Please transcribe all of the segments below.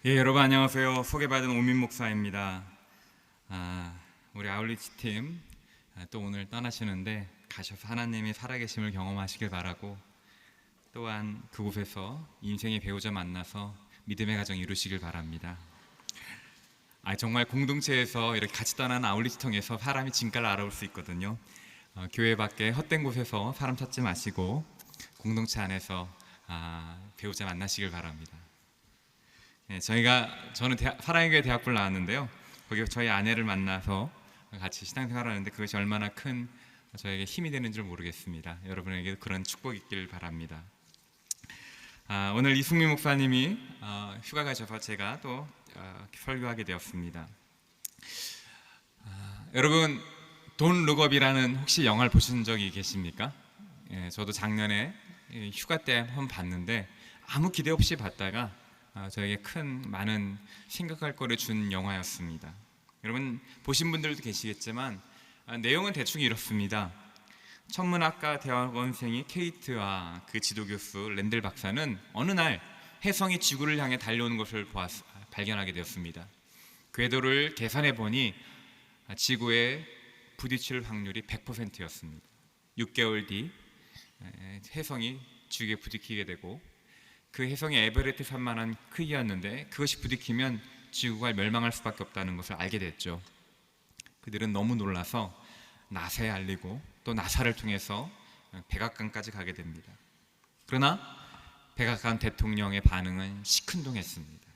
여러분 안녕하세요. 소개받은 오민 목사입니다. 우리 아울리치 팀 또 오늘 떠나시는데 가셔서 하나님의 살아계심을 경험하시길 바라고, 또한 그곳에서 인생의 배우자 만나서 믿음의 가정 이루시길 바랍니다. 정말 공동체에서 이렇게 같이 떠나는 아울리치 통해서 사람이 진가를 알아볼 수 있거든요. 교회 밖에 헛된 곳에서 사람 찾지 마시고 공동체 안에서 배우자 만나시길 바랍니다. 저는 사랑의 교회 대학부를 나왔는데요. 거기서 저희 아내를 만나서 같이 신앙생활을 하는데 그것이 얼마나 큰 저에게 힘이 되는 줄 모르겠습니다. 여러분에게 그런 축복이 있길 바랍니다. 오늘 이승민 목사님이 휴가 가셔서 제가 또 설교하게 되었습니다. 여러분, 돈 룩업이라는 혹시 영화를 보신 적이 계십니까? 저도 작년에 휴가 때 한번 봤는데 아무 기대 없이 봤다가 저에게 많은 생각할 거를 준 영화였습니다. 여러분 보신 분들도 계시겠지만 내용은 대충 이렇습니다. 천문학과 대학원생이 케이트와 그 지도교수 랜들 박사는 어느 날 혜성이 지구를 향해 달려오는 것을 발견하게 되었습니다. 궤도를 계산해 보니 지구에 부딪힐 확률이 100%였습니다. 6개월 뒤 혜성이 지구에 부딪히게 되고, 그 혜성이 에베레스트 산만한 크기였는데 그것이 부딪히면 지구가 멸망할 수밖에 없다는 것을 알게 됐죠. 그들은 너무 놀라서 나사에 알리고 또 나사를 통해서 백악관까지 가게 됩니다. 그러나 백악관 대통령의 반응은 시큰둥했습니다.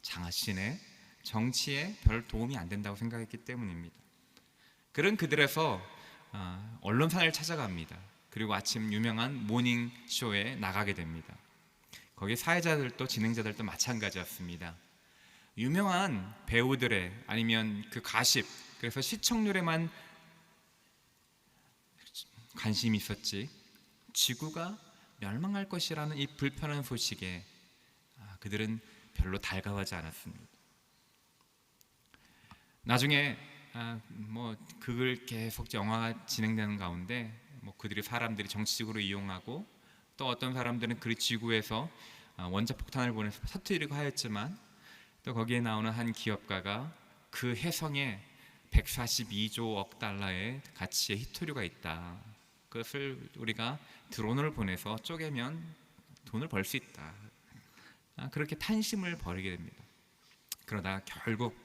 장하신의 정치에 별 도움이 안 된다고 생각했기 때문입니다. 그런 그들에서 언론사를 찾아갑니다. 그리고 아침 유명한 모닝쇼에 나가게 됩니다. 거기 사회자들도 진행자들도 마찬가지였습니다. 유명한 배우들의 아니면 그 가십, 그래서 시청률에만 관심이 있었지 지구가 멸망할 것이라는 이 불편한 소식에 그들은 별로 달가워하지 않았습니다. 나중에 그걸 계속 영화가 진행되는 가운데 그들이 사람들이 정치적으로 이용하고, 또 어떤 사람들은 그 지구에서 원자폭탄을 보내서 터뜨리고 하였지만, 또 거기에 나오는 한 기업가가 그 혜성에 142조 달러의 가치의 히토류가 있다, 그것을 우리가 드론을 보내서 쪼개면 돈을 벌 수 있다, 그렇게 탄심을 벌이게 됩니다. 그러다 결국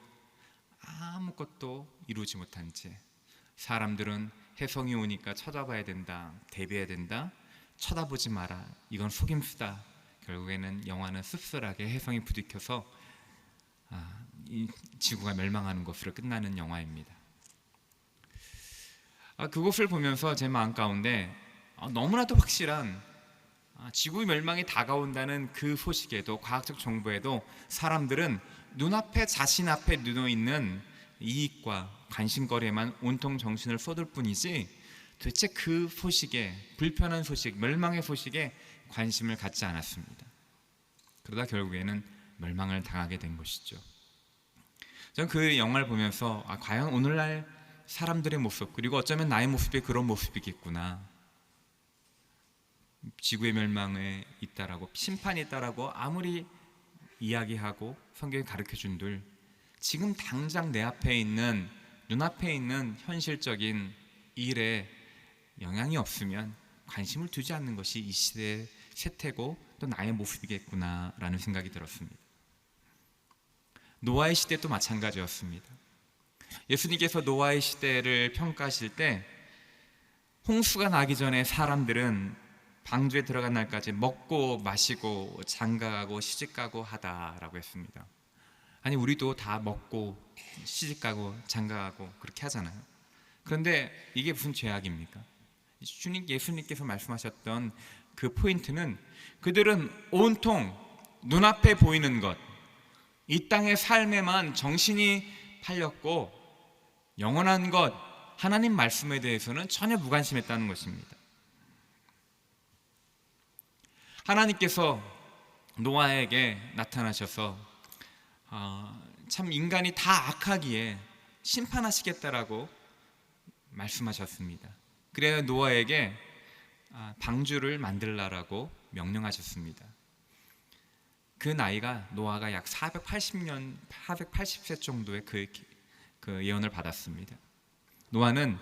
아무것도 이루지 못한 채 사람들은 혜성이 오니까 쳐다봐야 된다, 대비해야 된다, 쳐다보지 마라, 이건 속임수다, 결국에는 영화는 씁쓸하게 혜성이 부딪혀서 이 지구가 멸망하는 것으로 끝나는 영화입니다. 그것을 보면서 제 마음 가운데 너무나도 확실한 지구 멸망이 다가온다는 그 소식에도, 과학적 정보에도 사람들은 눈앞에 자신 앞에 누워있는 이익과 관심거리에만 온통 정신을 쏟을 뿐이지 도대체 그 소식에, 불편한 소식, 멸망의 소식에 관심을 갖지 않았습니다. 그러다 결국에는 멸망을 당하게 된 것이죠. 저는 그 영화를 보면서 과연 오늘날 사람들의 모습, 그리고 어쩌면 나의 모습이 그런 모습이겠구나, 지구의 멸망에 있다라고, 심판이 있다라고 아무리 이야기하고 성경이 가르쳐준들 지금 당장 내 앞에 있는, 눈앞에 있는 현실적인 일에 영향이 없으면 관심을 두지 않는 것이 이 시대의 세태고 또 나의 모습이겠구나라는 생각이 들었습니다. 노아의 시대도 마찬가지였습니다. 예수님께서 노아의 시대를 평가하실 때 홍수가 나기 전에 사람들은 방주에 들어간 날까지 먹고 마시고 장가가고 시집가고 하다라고 했습니다. 아니, 우리도 다 먹고 시집가고 장가가고 그렇게 하잖아요. 그런데 이게 무슨 죄악입니까? 예수님께서 말씀하셨던 그 포인트는 그들은 온통 눈앞에 보이는 것, 이 땅의 삶에만 정신이 팔렸고 영원한 것, 하나님 말씀에 대해서는 전혀 무관심했다는 것입니다. 하나님께서 노아에게 나타나셔서 참 인간이 다 악하기에 심판하시겠다라고 말씀하셨습니다. 그래서 노아에게 방주를 만들라라고 명령하셨습니다. 그 나이가 노아가 약 480세 정도의 그 예언을 받았습니다. 노아는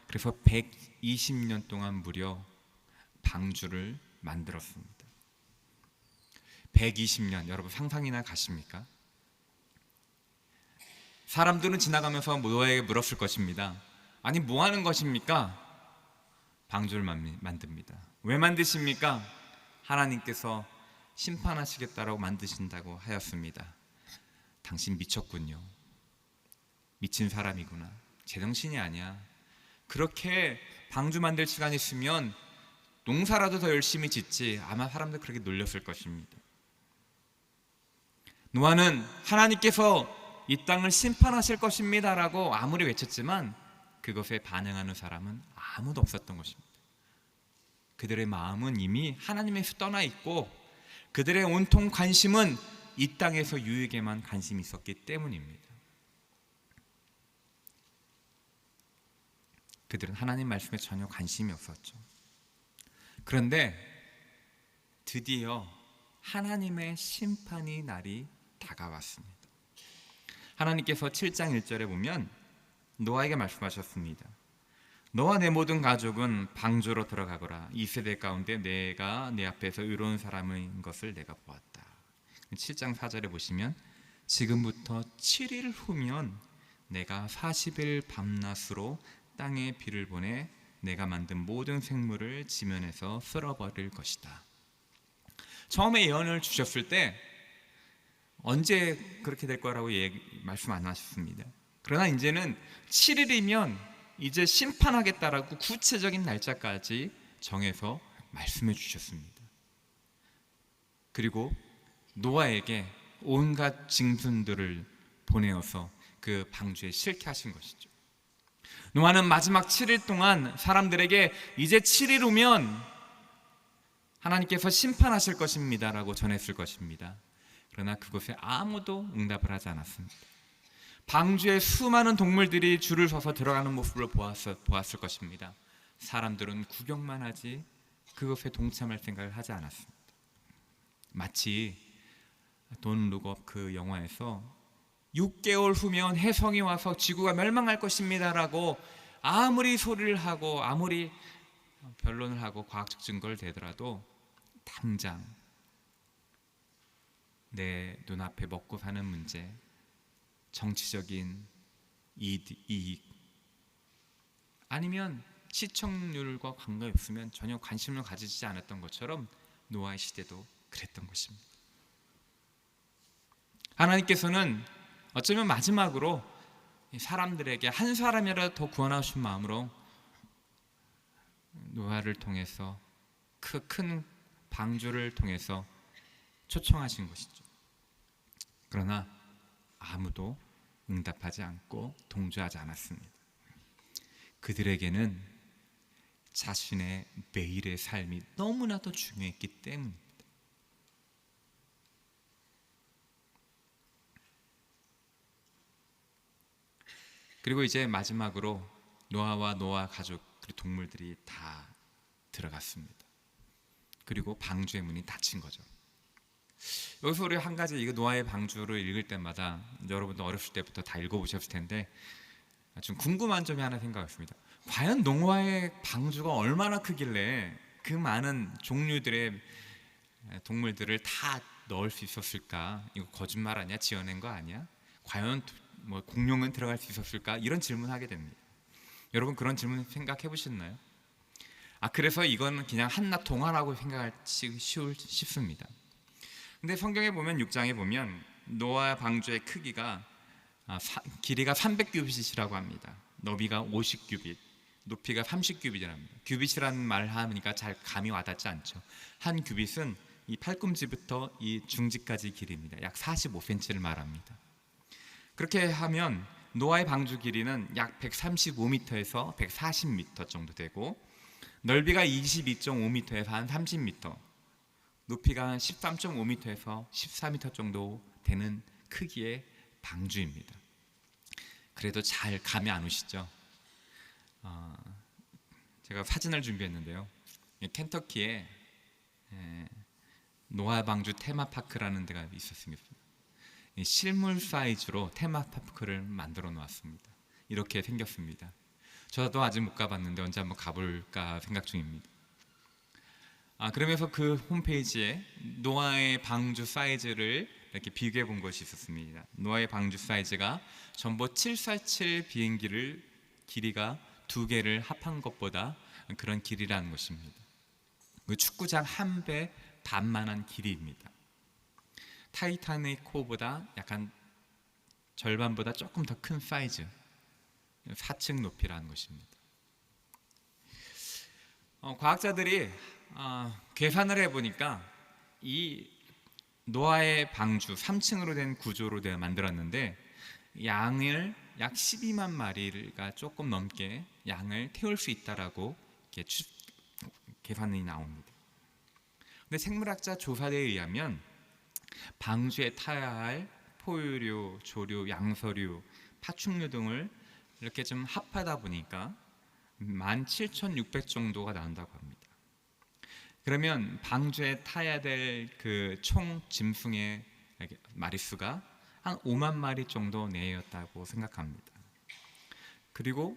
그래서 120년 동안 무려 방주를 만들었습니다. 120년, 여러분 상상이나 가십니까? 사람들은 지나가면서 노아에게 물었을 것입니다. 아니 뭐 하는 것입니까? 방주를 만듭니다. 왜 만드십니까? 하나님께서 심판하시겠다라고 만드신다고 하였습니다. 당신 미쳤군요. 미친 사람이구나. 제정신이 아니야. 그렇게 방주 만들 시간이 있으면 농사라도 더 열심히 짓지. 아마 사람들 그렇게 놀렸을 것입니다. 노아는 하나님께서 이 땅을 심판하실 것입니다 라고 아무리 외쳤지만 그것에 반응하는 사람은 아무도 없었던 것입니다. 그들의 마음은 이미 하나님에서 떠나 있고 그들의 온통 관심은 이 땅에서 유익에만 관심이 있었기 때문입니다. 그들은 하나님 말씀에 전혀 관심이 없었죠. 그런데 드디어 하나님의 심판의 날이 다가왔습니다. 하나님께서 7장 1절에 보면 노아에게 말씀하셨습니다. 너와 내 모든 가족은 방주로 들어가거라. 이 세대 가운데 내가 내 앞에서 의로운 사람인 것을 내가 보았다. 7장 4절에 보시면 지금부터 7일 후면 내가 40일 밤낮으로 땅에 비를 보내 내가 만든 모든 생물을 지면에서 쓸어버릴 것이다. 처음에 예언을 주셨을 때 언제 그렇게 될 거라고 말씀 안 하셨습니다. 그러나 이제는 7일이면 이제 심판하겠다라고 구체적인 날짜까지 정해서 말씀해 주셨습니다. 그리고 노아에게 온갖 징순들을 보내어서 그 방주에 싣게 하신 것이죠. 노아는 마지막 7일 동안 사람들에게 이제 7일 후면 하나님께서 심판하실 것입니다 라고 전했을 것입니다. 그러나 그것에 아무도 응답을 하지 않았습니다. 방주에 수많은 동물들이 줄을 서서 들어가는 모습을 보았을 것입니다. 사람들은 구경만 하지 그것에 동참할 생각을 하지 않았습니다. 마치 돈 룩업 그 영화에서 6개월 후면 혜성이 와서 지구가 멸망할 것입니다 라고 아무리 소리를 하고 아무리 변론을 하고 과학적 증거를 대더라도 당장 내 눈앞에 먹고 사는 문제, 정치적인 이익 아니면 시청률과 관계없으면 전혀 관심을 가지지 않았던 것처럼 노아의 시대도 그랬던 것입니다. 하나님께서는 어쩌면 마지막으로 사람들에게 한 사람이라도 더 구원하고 싶은 마음으로 노아를 통해서 그 큰 방주를 통해서 초청하신 것이죠. 그러나 아무도 응답하지 않고 동조하지 않았습니다. 그들에게는 자신의 매일의 삶이 너무나도 중요했기 때문입니다. 그리고 이제 마지막으로 노아와 노아 가족 그리고 동물들이 다 들어갔습니다. 그리고 방주의 문이 닫힌 거죠. 여기서 우리 한 가지 이거 노아의 방주를 읽을 때마다 여러분도 어렸을 때부터 다 읽어보셨을 텐데 좀 궁금한 점이 하나 생각했습니다. 과연 노아의 방주가 얼마나 크길래 그 많은 종류들의 동물들을 다 넣을 수 있었을까? 이거 거짓말 아니야? 지어낸 거 아니야? 과연 뭐 공룡은 들어갈 수 있었을까? 이런 질문하게 됩니다. 여러분 그런 질문 생각해 보셨나요? 그래서 이건 그냥 한낱 동화라고 생각하기 쉽습니다. 근데 성경에 보면 6장에 보면 노아 방주의 크기가 길이가 300규빗이라고 합니다. 너비가 50규빗, 높이가 30규빗이랍니다. 규빗이라는 말을 하니까 잘 감이 와닿지 않죠. 한 규빗은 이 팔꿈치부터 이 중지까지 길이입니다. 약 45cm를 말합니다. 그렇게 하면 노아의 방주 길이는 약 135m에서 140m 정도 되고 넓이가 22.5m에서 한 30m, 높이가 13.5m에서 14m 정도 되는 크기의 방주입니다. 그래도 잘 감이 안 오시죠? 제가 사진을 준비했는데요. 켄터키에 노아 방주 테마파크라는 데가 있었습니다. 실물 사이즈로 테마파크를 만들어 놓았습니다. 이렇게 생겼습니다. 저도 아직 못 가봤는데 언제 한번 가볼까 생각 중입니다. 그러면서 그 홈페이지에 노아의 방주 사이즈를 이렇게 비교해 본 것이 있었습니다. 노아의 방주 사이즈가 전보 747 비행기를 길이가 2개를 합한 것보다 그런 길이라는 것입니다. 그 축구장 한 배 반만한 길이입니다. 타이타닉 호보다 약간 절반보다 조금 더 큰 사이즈, 4층 높이라는 것입니다. 과학자들이 계산을 해보니까 이 노아의 방주 3층으로 된 구조로 만들었는데 양을 약 12만 마리가 조금 넘게 양을 태울 수 있다라고 이렇게 계산이 나옵니다. 근데 생물학자 조사대에 의하면 방주에 타야 할 포유류, 조류, 양서류, 파충류 등을 이렇게 좀 합하다 보니까 17,600 정도가 나온다고 합니다. 그러면 방주에 타야 될 그 총 짐승의 마리수가 한 5만 마리 정도 내였다고 생각합니다. 그리고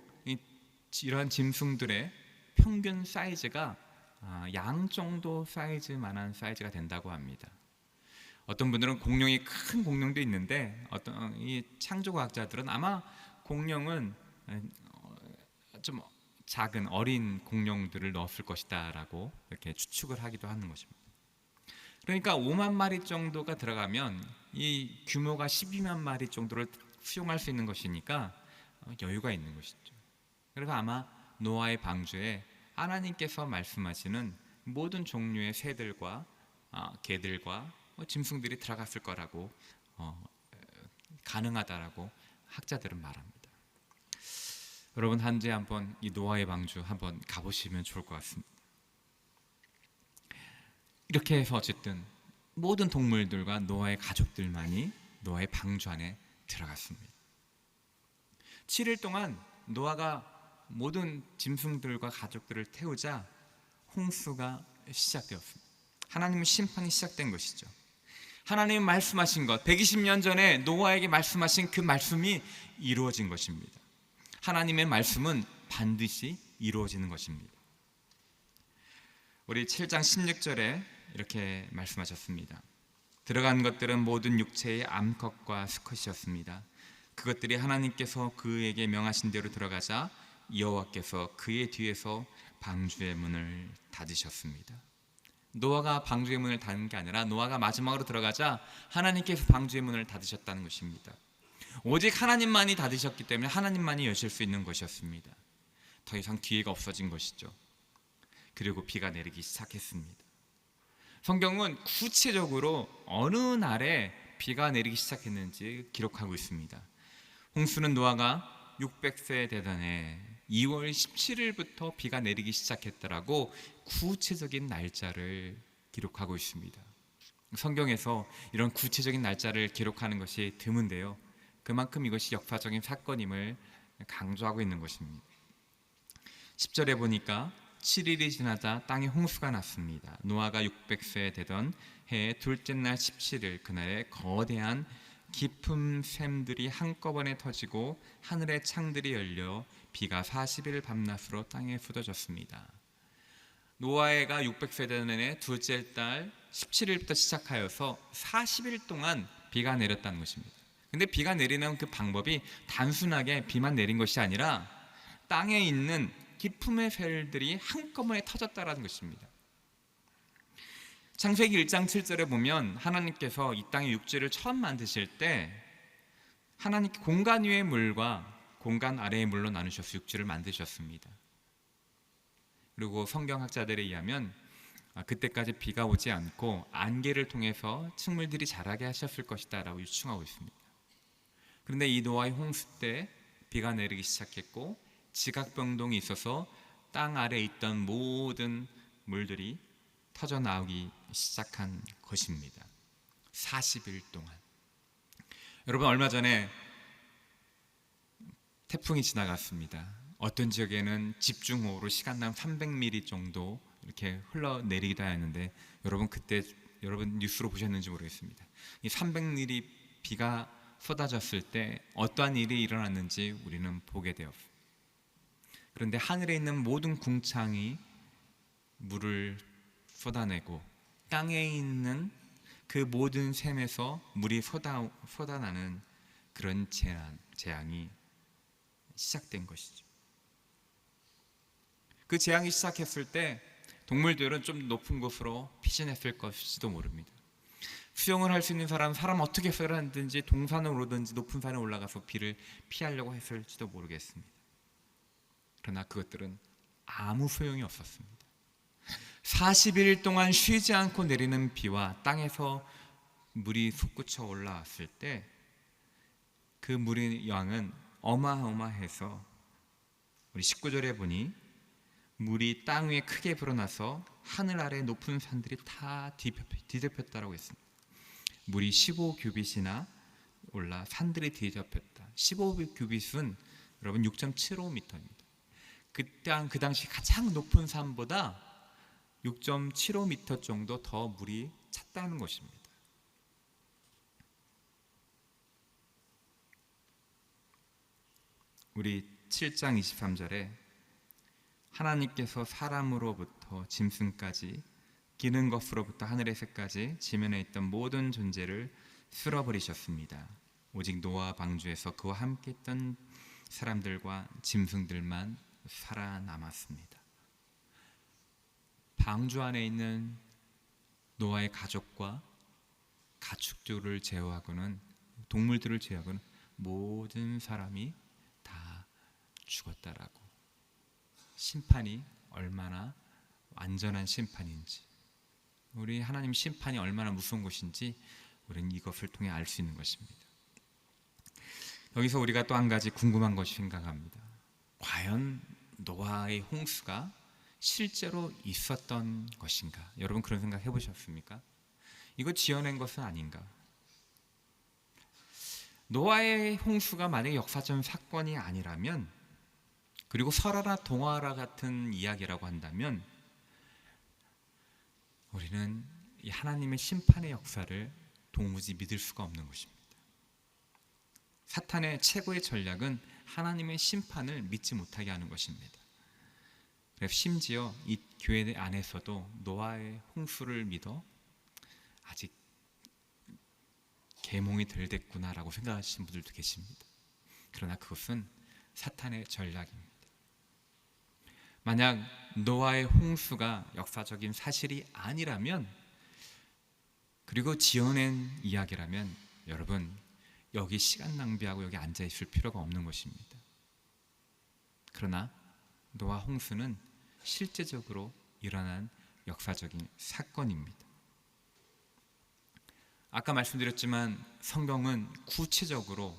이러한 짐승들의 평균 사이즈가 양 정도 사이즈만한 사이즈가 된다고 합니다. 어떤 분들은 공룡이 큰 공룡도 있는데 어떤 이 창조과학자들은 아마 공룡은 좀 작은 어린 공룡들을 넣었을 것이다라고 이렇게 추측을 하기도 하는 것입니다. 그러니까 5만 마리 정도가 들어가면 이 규모가 12만 마리 정도를 수용할 수 있는 것이니까 여유가 있는 것이죠. 그래서 아마 노아의 방주에 하나님께서 말씀하시는 모든 종류의 새들과 개들과 짐승들이 들어갔을 거라고 가능하다라고 학자들은 말합니다. 여러분 한 주에 한번 이 노아의 방주 한번 가보시면 좋을 것 같습니다. 이렇게 해서 어쨌든 모든 동물들과 노아의 가족들만이 노아의 방주 안에 들어갔습니다. 7일 동안 노아가 모든 짐승들과 가족들을 태우자 홍수가 시작되었습니다. 하나님의 심판이 시작된 것이죠. 하나님이 말씀하신 것, 120년 전에 노아에게 말씀하신 그 말씀이 이루어진 것입니다. 하나님의 말씀은 반드시 이루어지는 것입니다. 우리 7장 16절에 이렇게 말씀하셨습니다. 들어간 것들은 모든 육체의 암컷과 수컷이었습니다. 그것들이 하나님께서 그에게 명하신 대로 들어가자 여호와께서 그의 뒤에서 방주의 문을 닫으셨습니다. 노아가 방주의 문을 닫은 게 아니라 노아가 마지막으로 들어가자 하나님께서 방주의 문을 닫으셨다는 것입니다. 오직 하나님만이 닫으셨기 때문에 하나님만이 여실 수 있는 것이었습니다. 더 이상 기회가 없어진 것이죠. 그리고 비가 내리기 시작했습니다. 성경은 구체적으로 어느 날에 비가 내리기 시작했는지 기록하고 있습니다. 홍수는 노아가 600세 되던 해 2월 17일부터 비가 내리기 시작했더라고 구체적인 날짜를 기록하고 있습니다. 성경에서 이런 구체적인 날짜를 기록하는 것이 드문데요, 그만큼 이것이 역사적인 사건임을 강조하고 있는 것입니다. 10절에 보니까 7일이 지나자 땅에 홍수가 났습니다. 노아가 600세 되던 해의 둘째 날 17일, 그날에 거대한 깊은 샘들이 한꺼번에 터지고 하늘의 창들이 열려 비가 40일 밤낮으로 땅에 쏟아졌습니다. 노아가 600세 되던 해 둘째 달 17일부터 시작하여서 40일 동안 비가 내렸다는 것입니다. 근데 비가 내리는 그 방법이 단순하게 비만 내린 것이 아니라 땅에 있는 깊음의 셀들이 한꺼번에 터졌다는 것입니다. 창세기 1장 7절에 보면 하나님께서 이 땅의 육지를 처음 만드실 때 하나님께 공간 위의 물과 공간 아래의 물로 나누셔서 육지를 만드셨습니다. 그리고 성경학자들에 의하면 그때까지 비가 오지 않고 안개를 통해서 식물들이 자라게 하셨을 것이다 라고 유추하고 있습니다. 그런데 이 노아의 홍수 때 비가 내리기 시작했고 지각변동이 있어서 땅 아래에 있던 모든 물들이 터져 나오기 시작한 것입니다. 40일 동안. 여러분, 얼마 전에 태풍이 지나갔습니다. 어떤 지역에는 집중호우로 시간당 300mm 정도 이렇게 흘러내리기도 하였는데 여러분, 그때 여러분 뉴스로 보셨는지 모르겠습니다. 이 300mm 비가 쏟아졌을 때 어떠한 일이 일어났는지 우리는 보게 되었습니다. 그런데 하늘에 있는 모든 궁창이 물을 쏟아내고 땅에 있는 그 모든 샘에서 물이 쏟아나는 그런 재앙이 시작된 것이죠. 그 재앙이 시작했을 때 동물들은 좀 높은 곳으로 피신했을 것일지도 모릅니다. 수영을 할 수 있는 사람 어떻게 해서든지 동산을 오르든지 높은 산에 올라가서 비를 피하려고 했을지도 모르겠습니다. 그러나 그것들은 아무 소용이 없었습니다. 40일 동안 쉬지 않고 내리는 비와 땅에서 물이 솟구쳐 올라왔을 때 그 물의 양은 어마어마해서 우리 19절에 보니 물이 땅 위에 크게 불어나서 하늘 아래 높은 산들이 다 뒤덮였다라고 했습니다. 물이 15규빗이나 올라 산들이 뒤덮였다. 15규빗은 여러분 6.75m입니다. 그 당시 가장 높은 산보다 6.75m 정도 더 물이 찼다는 것입니다. 우리 7장 23절에 하나님께서 사람으로부터 짐승까지 기는 것으로부터 하늘의 새까지 지면에 있던 모든 존재를 쓸어버리셨습니다. 오직 노아 방주에서 그와 함께 있던 사람들과 짐승들만 살아남았습니다. 방주 안에 있는 노아의 가족과 가축들을 제외하고는, 동물들을 제외하고는 모든 사람이 다 죽었다라고. 심판이 얼마나 완전한 심판인지, 우리 하나님 심판이 얼마나 무서운 것인지 우리는 이것을 통해 알 수 있는 것입니다. 여기서 우리가 또 한 가지 궁금한 것이 생각합니다. 과연 노아의 홍수가 실제로 있었던 것인가? 여러분 그런 생각 해보셨습니까? 이거 지어낸 것은 아닌가? 노아의 홍수가 만약에 역사적 사건이 아니라면, 그리고 설화나 동화라 같은 이야기라고 한다면 우리는 이 하나님의 심판의 역사를 도무지 믿을 수가 없는 것입니다. 사탄의 최고의 전략은 하나님의 심판을 믿지 못하게 하는 것입니다. 그래서 심지어 이 교회 안에서도 노아의 홍수를 믿어 아직 계몽이 덜 됐구나라고 생각하시는 분들도 계십니다. 그러나 그것은 사탄의 전략입니다. 만약 노아의 홍수가 역사적인 사실이 아니라면, 그리고 지어낸 이야기라면 여러분 여기 시간 낭비하고 여기 앉아 있을 필요가 없는 것입니다. 그러나 노아 홍수는 실제적으로 일어난 역사적인 사건입니다. 아까 말씀드렸지만 성경은 구체적으로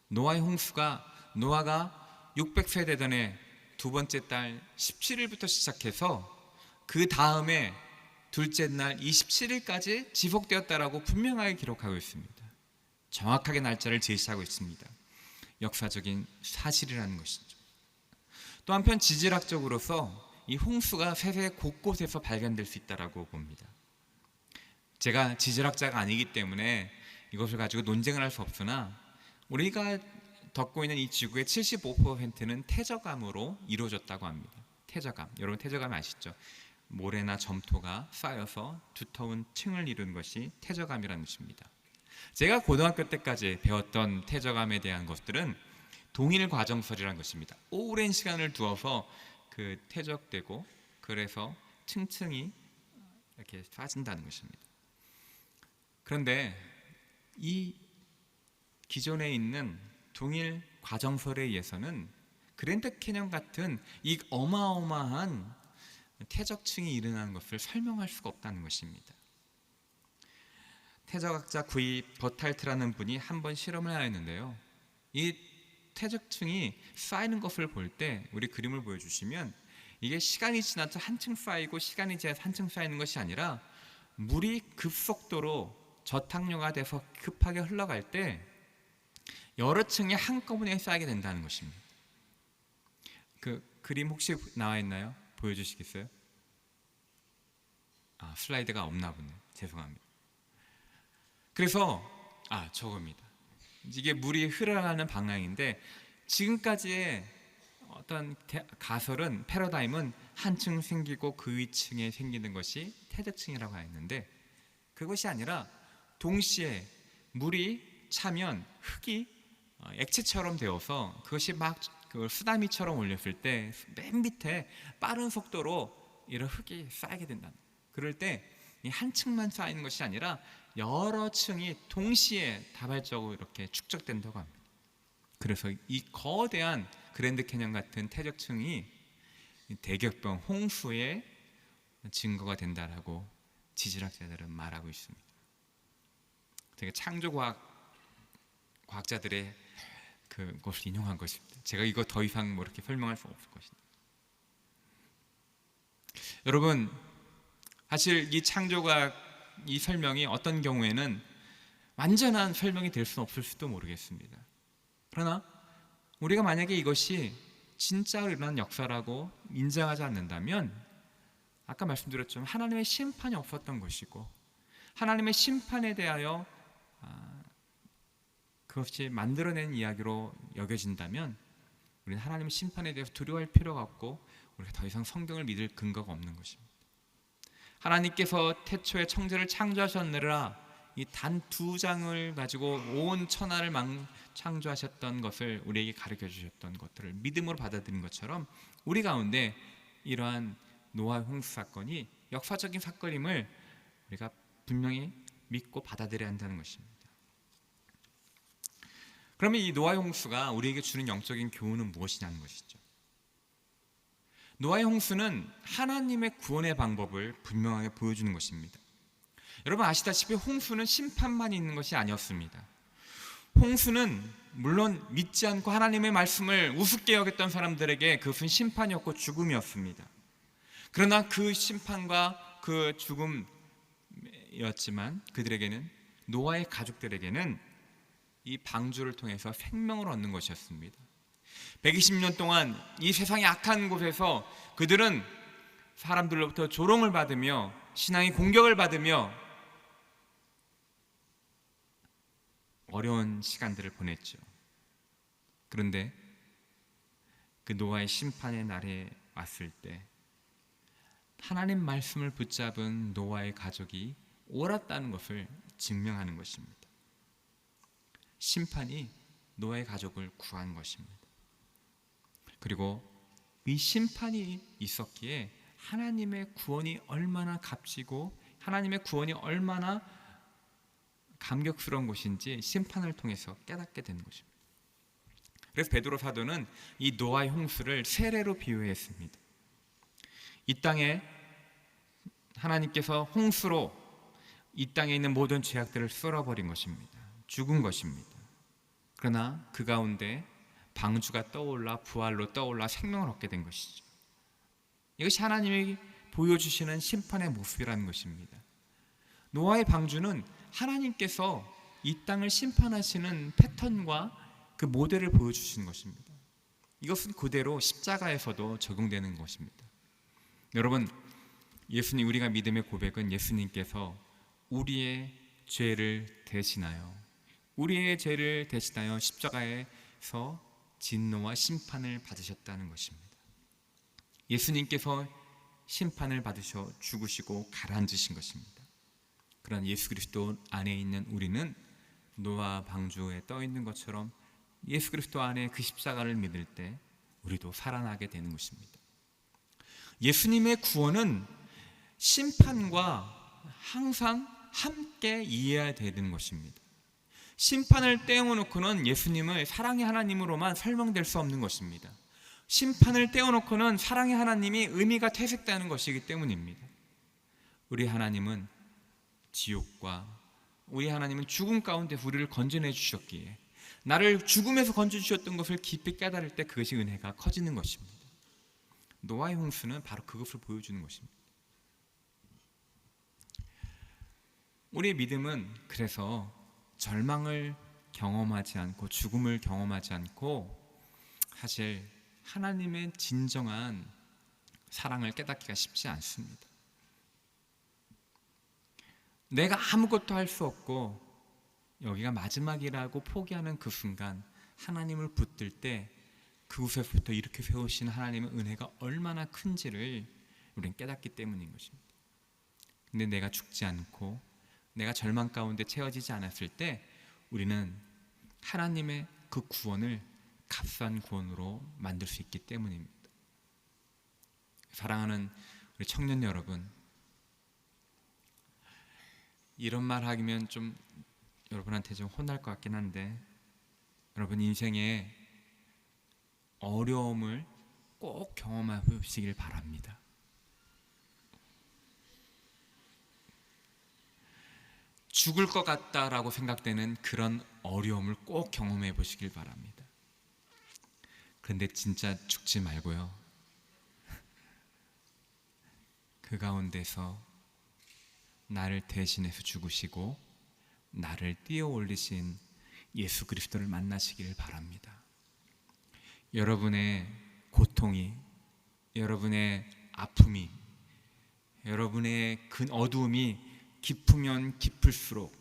노아의 홍수가 노아가 600세 되던 두 번째 달 17일부터 시작해서 그 다음에 둘째 날 27일까지 지속되었다라고 분명하게 기록하고 있습니다. 정확하게 날짜를 제시하고 있습니다. 역사적인 사실이라는 것이죠. 또 한편 지질학적으로서 이 홍수가 세계 곳곳에서 발견될 수 있다라고 봅니다. 제가 지질학자가 아니기 때문에 이것을 가지고 논쟁을 할 수 없으나, 우리가 덮고 있는 이 지구의 75%는 퇴적암으로 이루어졌다고 합니다. 퇴적암, 여러분 퇴적암 아시죠? 모래나 점토가 쌓여서 두터운 층을 이루는 것이 퇴적암이라는 것입니다. 제가 고등학교 때까지 배웠던 퇴적암에 대한 것들은 동일 과정설이라는 것입니다. 오랜 시간을 두어서 그 퇴적되고, 그래서 층층이 이렇게 쌓인다는 것입니다. 그런데 이 기존에 있는 동일 과정설에 의해서는 그랜드 캐년 같은 이 어마어마한 퇴적층이 일어나는 것을 설명할 수가 없다는 것입니다. 퇴적학자 구이 버탈트라는 분이 한번 실험을 하였는데요, 이 퇴적층이 쌓이는 것을 볼 때, 우리 그림을 보여주시면, 이게 시간이 지나서 한층 쌓이고 시간이 지나서 한층 쌓이는 것이 아니라 물이 급속도로 저탄료가 돼서 급하게 흘러갈 때 여러 층이 한꺼번에 쌓이게 된다는 것입니다. 그 그림 혹시 나와 있나요? 보여주시겠어요? 슬라이드가 없나 보네. 죄송합니다. 그래서 저겁니다. 이게 물이 흘러가는 방향인데, 지금까지의 어떤 가설은, 패러다임은 한 층 생기고 그 위층에 생기는 것이 태적층이라고 했는데, 그것이 아니라 동시에 물이 차면 흙이 액체처럼 되어서 그것이 막 쓰나미처럼 올렸을 때 맨 밑에 빠른 속도로 이런 흙이 쌓이게 된다. 그럴 때 이 한 층만 쌓이는 것이 아니라 여러 층이 동시에 다발적으로 이렇게 축적된다고 합니다. 그래서 이 거대한 그랜드 캐년 같은 태적층이 대격변 홍수의 증거가 된다라고 지질학자들은 말하고 있습니다. 되게 과학자들의 그것을 인용한 것입니다. 제가 이거 더 이상 이렇게 설명할 수 없을 것입니다. 여러분, 사실 이 창조과학 이 설명이 어떤 경우에는 완전한 설명이 될 수는 없을 수도 모르겠습니다. 그러나 우리가 만약에 이것이 진짜로 일어난 역사라고 인정하지 않는다면, 아까 말씀드렸지만 하나님의 심판이 없었던 것이고, 하나님의 심판에 대하여 그것이 만들어낸 이야기로 여겨진다면, 우리는 하나님의 심판에 대해서 두려워할 필요가 없고, 우리가 더 이상 성경을 믿을 근거가 없는 것입니다. 하나님께서 태초에 천지를 창조하셨느라 이 단 2장을 가지고 온 천하를 창조하셨던 것을 우리에게 가르쳐 주셨던 것들을 믿음으로 받아들인 것처럼, 우리 가운데 이러한 노아의 홍수 사건이 역사적인 사건임을 우리가 분명히 믿고 받아들여야 한다는 것입니다. 그러면 이 노아의 홍수가 우리에게 주는 영적인 교훈은 무엇이냐는 것이죠. 노아의 홍수는 하나님의 구원의 방법을 분명하게 보여주는 것입니다. 여러분 아시다시피 홍수는 심판만 있는 것이 아니었습니다. 홍수는 물론 믿지 않고 하나님의 말씀을 우습게 여겼던 사람들에게 그것은 심판이었고 죽음이었습니다. 그러나 그 심판과 그 죽음이었지만 그들에게는, 노아의 가족들에게는 이 방주를 통해서 생명을 얻는 것이었습니다. 120년 동안 이 세상의 악한 곳에서 그들은 사람들로부터 조롱을 받으며 신앙의 공격을 받으며 어려운 시간들을 보냈죠. 그런데 그 노아의 심판의 날에 왔을 때 하나님 말씀을 붙잡은 노아의 가족이 옳았다는 것을 증명하는 것입니다. 심판이 노아의 가족을 구한 것입니다. 그리고 이 심판이 있었기에 하나님의 구원이 얼마나 값지고 하나님의 구원이 얼마나 감격스러운 것인지 심판을 통해서 깨닫게 되는 것입니다. 그래서 베드로 사도는 이 노아의 홍수를 세례로 비유했습니다. 이 땅에 하나님께서 홍수로 이 땅에 있는 모든 죄악들을 썰어버린 것입니다. 죽은 것입니다. 그러나 그 가운데 방주가 떠올라 부활로 떠올라 생명을 얻게 된 것이죠. 이것이 하나님이 보여주시는 심판의 모습이라는 것입니다. 노아의 방주는 하나님께서 이 땅을 심판하시는 패턴과 그 모델을 보여주시는 것입니다. 이것은 그대로 십자가에서도 적용되는 것입니다. 여러분, 예수님, 우리가 믿음의 고백은 예수님께서 우리의 죄를 대신하여 십자가에서 진노와 심판을 받으셨다는 것입니다. 예수님께서 심판을 받으셔 죽으시고 가라앉으신 것입니다. 그런 예수 그리스도 안에 있는 우리는 노아 방주에 떠 있는 것처럼 예수 그리스도 안에 그 십자가를 믿을 때 우리도 살아나게 되는 것입니다. 예수님의 구원은 심판과 항상 함께 이해해야 되는 것입니다. 심판을 떼어놓고는 예수님을 사랑의 하나님으로만 설명될 수 없는 것입니다. 심판을 떼어놓고는 사랑의 하나님이 의미가 퇴색되는 것이기 때문입니다. 우리 하나님은 지옥과 우리 하나님은 죽음 가운데 우리를 건져내 주셨기에 나를 죽음에서 건져주셨던 것을 깊이 깨달을 때 그것이 은혜가 커지는 것입니다. 노아의 홍수는 바로 그것을 보여주는 것입니다. 우리의 믿음은 그래서 절망을 경험하지 않고 죽음을 경험하지 않고 사실 하나님의 진정한 사랑을 깨닫기가 쉽지 않습니다. 내가 아무것도 할 수 없고 여기가 마지막이라고 포기하는 그 순간 하나님을 붙들 때 그곳에서부터 이렇게 세우신 하나님의 은혜가 얼마나 큰지를 우리는 깨닫기 때문인 것입니다. 근데 내가 죽지 않고 내가 절망 가운데 채워지지 않았을 때 우리는 하나님의 그 구원을 값싼 구원으로 만들 수 있기 때문입니다. 사랑하는 우리 청년 여러분, 이런 말 하면 좀 여러분한테 좀 혼날 것 같긴 한데, 여러분 인생에 어려움을 꼭 경험해 보시길 바랍니다. 죽을 것 같다라고 생각되는 그런 어려움을 꼭 경험해 보시길 바랍니다. 그런데 진짜 죽지 말고요, 그 가운데서 나를 대신해서 죽으시고 나를 띄어 올리신 예수 그리스도를 만나시길 바랍니다. 여러분의 고통이, 여러분의 아픔이, 여러분의 어두움이 깊으면 깊을수록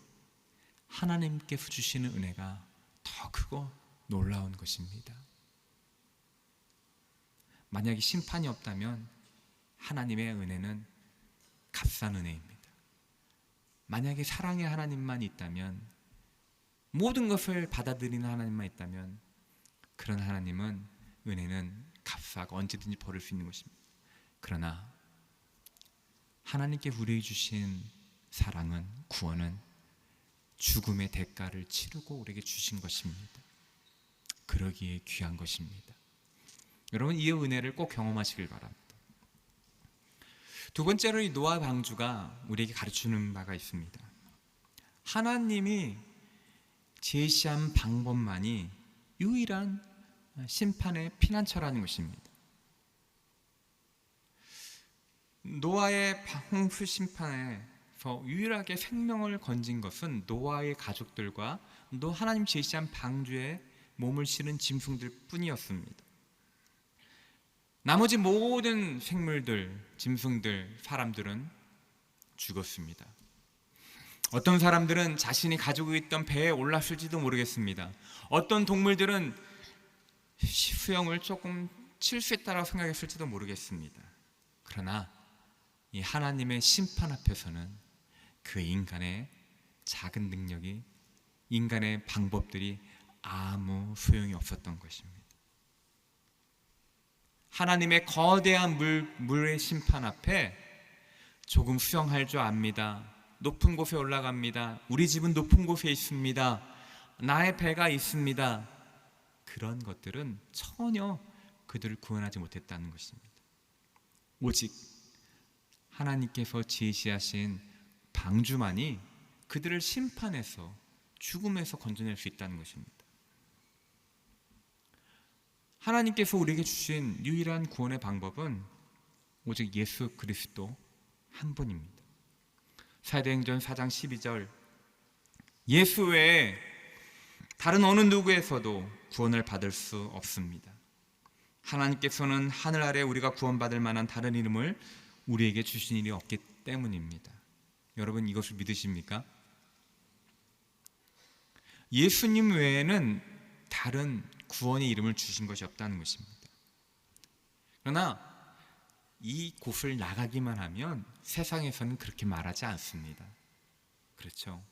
하나님께서 주시는 은혜가 더 크고 놀라운 것입니다. 만약에 심판이 없다면 하나님의 은혜는 값싼 은혜입니다. 만약에 사랑의 하나님만 있다면, 모든 것을 받아들이는 하나님만 있다면, 그런 하나님은 은혜는 값싸고 언제든지 버릴 수 있는 것입니다. 그러나 하나님께 우리에게 주신 사랑은, 구원은 죽음의 대가를 치르고 우리에게 주신 것입니다. 그러기에 귀한 것입니다. 여러분, 이 은혜를 꼭 경험하시길 바랍니다. 두 번째로 이 노아 방주가 우리에게 가르치는 바가 있습니다. 하나님이 제시한 방법만이 유일한 심판의 피난처라는 것입니다. 노아의 홍수 심판에서 유일하게 생명을 건진 것은 노아의 가족들과 또 하나님 제시한 방주에 몸을 실은 짐승들 뿐이었습니다. 나머지 모든 생물들, 짐승들, 사람들은 죽었습니다. 어떤 사람들은 자신이 가지고 있던 배에 올랐을지도 모르겠습니다. 어떤 동물들은 수영을 조금 칠 수 있다고 생각했을지도 모르겠습니다. 그러나 이 하나님의 심판 앞에서는 그 인간의 작은 능력이, 인간의 방법들이 아무 소용이 없었던 것입니다. 하나님의 거대한 물의 심판 앞에 조금 수영할 줄 압니다. 높은 곳에 올라갑니다. 우리 집은 높은 곳에 있습니다. 나의 배가 있습니다. 그런 것들은 전혀 그들을 구원하지 못했다는 것입니다. 오직 하나님께서 제시하신 방주만이 그들을 심판해서, 죽음에서 건져낼 수 있다는 것입니다. 하나님께서 우리에게 주신 유일한 구원의 방법은 오직 예수 그리스도 한 분입니다. 사도행전 4장 12절, 예수 외에 다른 어느 누구에서도 구원을 받을 수 없습니다. 하나님께서는 하늘 아래 우리가 구원받을 만한 다른 이름을 우리에게 주신 일이 없기 때문입니다. 여러분, 이것을 믿으십니까? 예수님 외에는 다른 구원의 이름을 주신 것이 없다는 것입니다. 그러나 이 곳을 나가기만 하면 세상에서는 그렇게 말하지 않습니다. 그렇죠?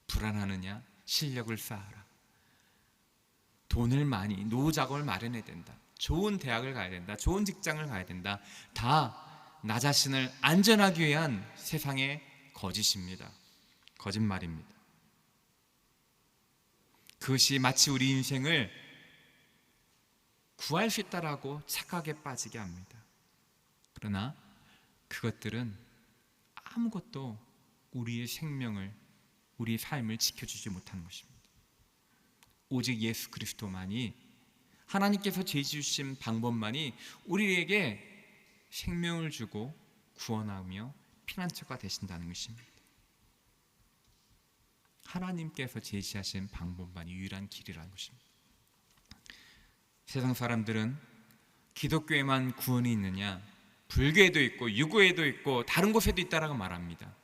불안하느냐? 실력을 쌓아라. 돈을 많이, 노후 자금을 마련해야 된다. 좋은 대학을 가야 된다. 좋은 직장을 가야 된다. 다 나 자신을 안전하기 위한 세상의 거짓입니다. 거짓말입니다. 그것이 마치 우리 인생을 구할 수 있다라고 착각에 빠지게 합니다. 그러나 그것들은 아무것도 우리의 생명을, 우리의 삶을 지켜주지 못하는 것입니다. 오직 예수 그리스도만이, 하나님께서 제시주신 방법만이 우리에게 생명을 주고 구원하며 피난처가 되신다는 것입니다. 하나님께서 제시하신 방법만이 유일한 길이라는 것입니다. 세상 사람들은 기독교에만 구원이 있느냐, 불교에도 있고 유교에도 있고 다른 곳에도 있다라고 말합니다.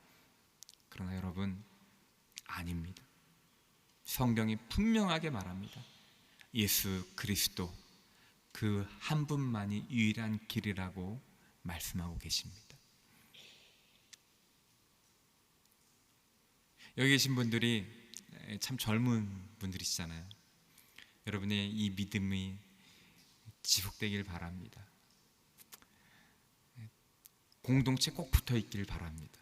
그러나 여러분, 아닙니다. 성경이 분명하게 말합니다. 예수 그리스도 그 한 분만이 유일한 길이라고 말씀하고 계십니다. 여기 계신 분들이 참 젊은 분들이시잖아요. 여러분의 이 믿음이 지속되길 바랍니다. 공동체 꼭 붙어 있길 바랍니다.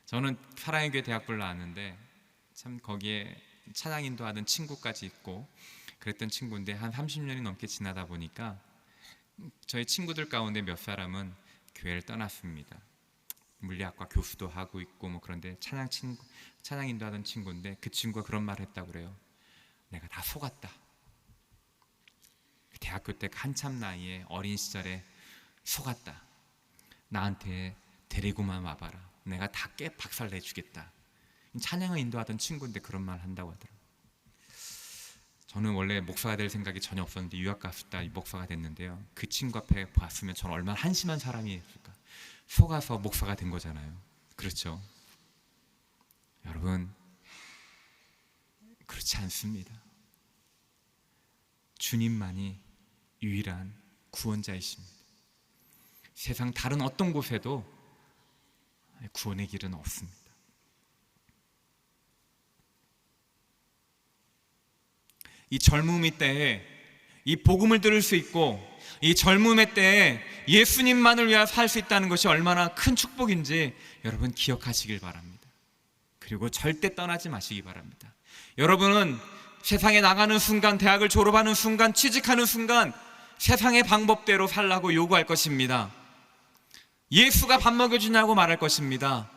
저는 사랑의 교회 대학부를 나왔는데 참 거기에 찬양 인도하던 친구까지 있고 그랬던 친구인데 한 30년이 넘게 지나다 보니까 저희 친구들 가운데 몇 사람은 교회를 떠났습니다. 물리학과 교수도 하고 있고 뭐 그런데 찬양 인도하던 친구인데 그 친구가 그런 말을 했다고 그래요. 내가 다 속았다. 대학교 때 한참 나이에 어린 시절에 속았다. 나한테 데리고만 와봐라. 내가 다 박살 내주겠다. 찬양을 인도하던 친구인데 그런 말 한다고 하더라고요. 저는 원래 목사가 될 생각이 전혀 없었는데 유학 갔다 목사가 됐는데요. 그 친구 앞에 봤으면 저는 얼마나 한심한 사람이었을까. 속아서 목사가 된 거잖아요. 그렇죠? 여러분, 그렇지 않습니다. 주님만이 유일한 구원자이십니다. 세상 다른 어떤 곳에도 구원의 길은 없습니다. 이 젊음의 때에 이 복음을 들을 수 있고 이 젊음의 때에 예수님만을 위하여 살 수 있다는 것이 얼마나 큰 축복인지 여러분 기억하시길 바랍니다. 그리고 절대 떠나지 마시기 바랍니다. 여러분은 세상에 나가는 순간, 대학을 졸업하는 순간, 취직하는 순간 세상의 방법대로 살라고 요구할 것입니다. 예수가 밥 먹여주냐고 말할 것입니다.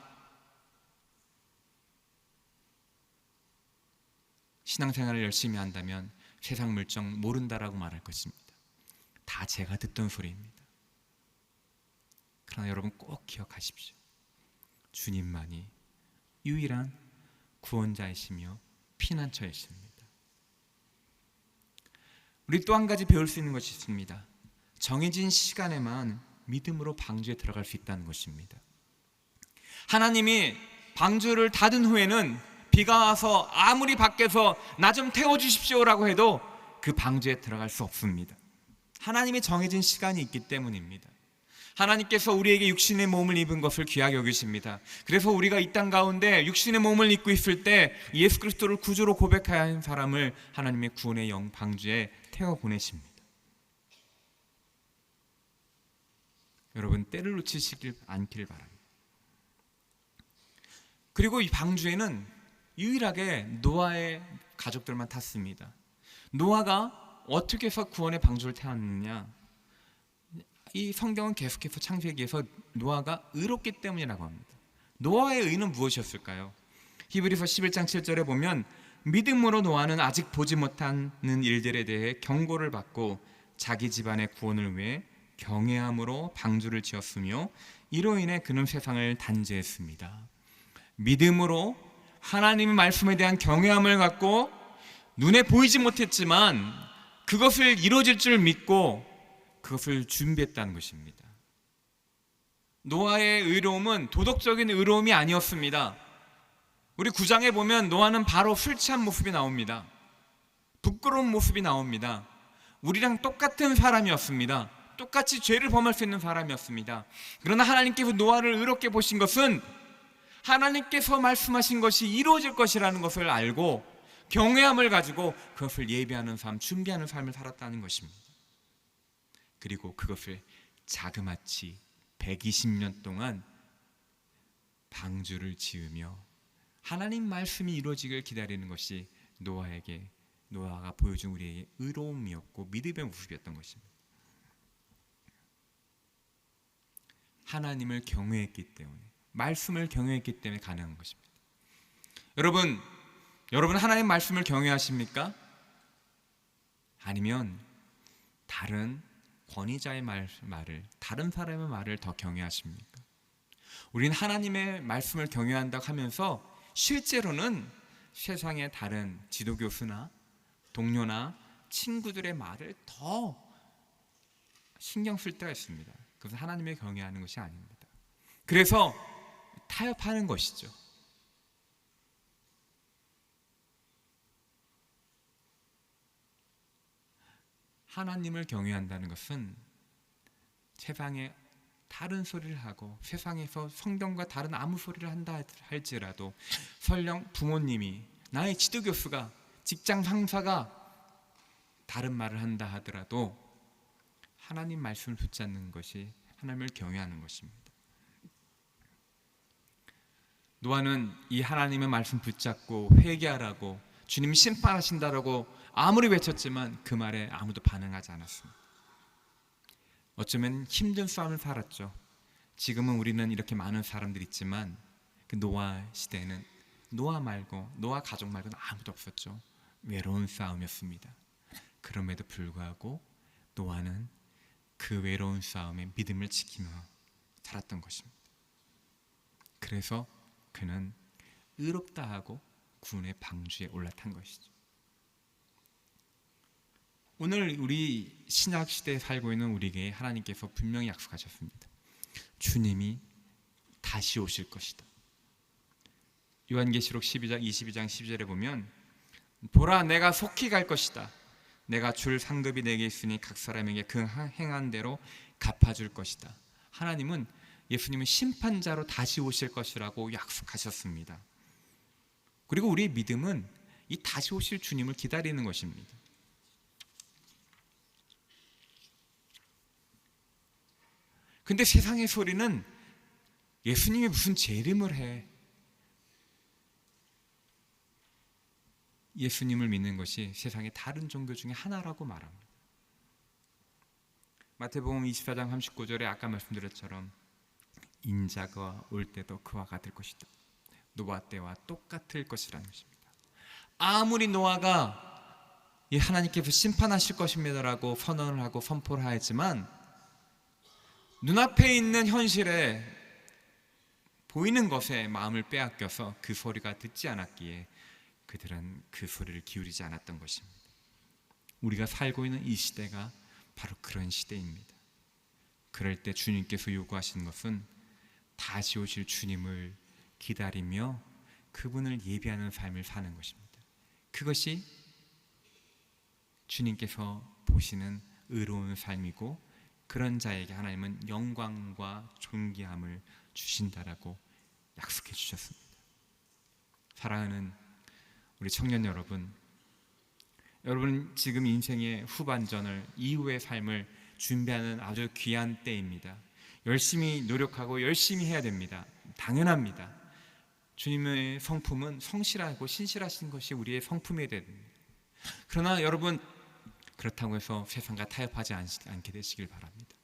신앙생활을 열심히 한다면 세상 물정 모른다라고 말할 것입니다. 다 제가 듣던 소리입니다. 그러나 여러분 꼭 기억하십시오. 주님만이 유일한 구원자이시며 피난처이십니다. 우리 또 한 가지 배울 수 있는 것이 있습니다. 정해진 시간에만 믿음으로 방주에 들어갈 수 있다는 것입니다. 하나님이 방주를 닫은 후에는 비가 와서 아무리 밖에서 나 좀 태워주십시오라고 해도 그 방주에 들어갈 수 없습니다. 하나님의 정해진 시간이 있기 때문입니다. 하나님께서 우리에게 육신의 몸을 입은 것을 귀하게 여기십니다. 그래서 우리가 이 땅 가운데 육신의 몸을 입고 있을 때 예수 그리스도를 구주로 고백해야 하는 사람을 하나님의 구원의 영 방주에 태워 보내십니다. 여러분 때를 놓치시길 않길 바랍니다. 그리고 이 방주에는 유일하게 노아의 가족들만 탔습니다. 노아가 어떻게 해서 구원의 방주를 태웠느냐? 이 성경은 계속해서 창세기에서 노아가 의롭기 때문이라고 합니다. 노아의 의는 무엇이었을까요? 히브리서 11장 7절에 보면 믿음으로 노아는 아직 보지 못하는 일들에 대해 경고를 받고 자기 집안의 구원을 위해 경외함으로 방주를 지었으며 이로 인해 그는 세상을 단죄했습니다. 믿음으로 하나님의 말씀에 대한 경외함을 갖고 눈에 보이지 못했지만 그것을 이루어질 줄 믿고 그것을 준비했다는 것입니다. 노아의 의로움은 도덕적인 의로움이 아니었습니다. 우리 9장에 보면 노아는 바로 술 취한 모습이 나옵니다. 부끄러운 모습이 나옵니다. 우리랑 똑같은 사람이었습니다. 똑같이 죄를 범할 수 있는 사람이었습니다. 그러나 하나님께서 노아를 의롭게 보신 것은 하나님께서 말씀하신 것이 이루어질 것이라는 것을 알고 경외함을 가지고 그것을 예비하는 삶, 준비하는 삶을 살았다는 것입니다. 그리고 그것을 자그마치 120년 동안 방주를 지으며 하나님 말씀이 이루어지길 기다리는 것이 노아가 보여준 우리에게 의로움이었고 믿음의 모습이었던 것입니다. 하나님을 경외했기 때문에, 말씀을 경외했기 때문에 가능한 것입니다. 여러분 하나님 말씀을 경외하십니까? 아니면 다른 권위자의 말을, 다른 사람의 말을 더 경외하십니까? 우리는 하나님의 말씀을 경외한다고 하면서 실제로는 세상의 다른 지도교수나 동료나 친구들의 말을 더 신경 쓸 때가 있습니다. 그것은 하나님의 경외하는 것이 아닙니다. 그래서 타협하는 것이죠. 하나님을 경외한다는 것은 세상에 다른 소리를 하고 세상에서 성경과 다른 아무 소리를 한다 할지라도, 설령 부모님이, 나의 지도교수가, 직장 상사가 다른 말을 한다 하더라도 하나님 말씀을 붙잡는 것이 하나님을 경외하는 것입니다. 노아는 이 하나님의 말씀 붙잡고 회개하라고, 주님이 심판하신다라고 아무리 외쳤지만 그 말에 아무도 반응하지 않았습니다. 어쩌면 힘든 삶을 살았죠. 지금은 우리는 이렇게 많은 사람들이 있지만 그 노아 시대에는 노아 말고, 노아 가족 말고는 아무도 없었죠. 외로운 싸움이었습니다. 그럼에도 불구하고 노아는 그 외로운 싸움에 믿음을 지키며 살았던 것입니다. 그래서 그는 의롭다 하고 구원의 방주에 올라탄 것이죠. 오늘 우리 신약 시대에 살고 있는 우리에게 하나님께서 분명히 약속하셨습니다. 주님이 다시 오실 것이다. 요한계시록 22장 12절에 보면, 보라, 내가 속히 갈 것이다. 내가 줄 상급이 내게 있으니 각 사람에게 그 행한 대로 갚아줄 것이다. 하나님은, 예수님은 심판자로 다시 오실 것이라고 약속하셨습니다. 그리고 우리의 믿음은 이 다시 오실 주님을 기다리는 것입니다. 근데 세상의 소리는 예수님이 무슨 재림을 해? 예수님을 믿는 것이 세상의 다른 종교 중에 하나라고 말합니다. 마태복음 24장 39절에 아까 말씀드렸처럼 인자가 올 때도 그와 같을 것이다. 노아 때와 똑같을 것이라는 것입니다. 아무리 노아가 하나님께서 심판하실 것입니다라고 선언을 하고 선포를 하였지만, 눈앞에 있는 현실에 보이는 것에 마음을 빼앗겨서 그 소리가 듣지 않았기에 그들은 그 소리를 기울이지 않았던 것입니다. 우리가 살고 있는 이 시대가 바로 그런 시대입니다. 그럴 때 주님께서 요구하시는 것은 다시 오실 주님을 기다리며 그분을 예비하는 삶을 사는 것입니다. 그것이 주님께서 보시는 의로운 삶이고, 그런 자에게 하나님은 영광과 존귀함을 주신다라고 약속해 주셨습니다. 사랑하는 우리 청년 여러분, 여러분 지금 인생의 후반전을, 이후의 삶을 준비하는 아주 귀한 때입니다. 열심히 노력하고 열심히 해야 됩니다. 당연합니다. 주님의 성품은 성실하고 신실하신 것이 우리의 성품이 됩니다. 그러나 여러분, 그렇다고 해서 세상과 타협하지 않게 되시길 바랍니다.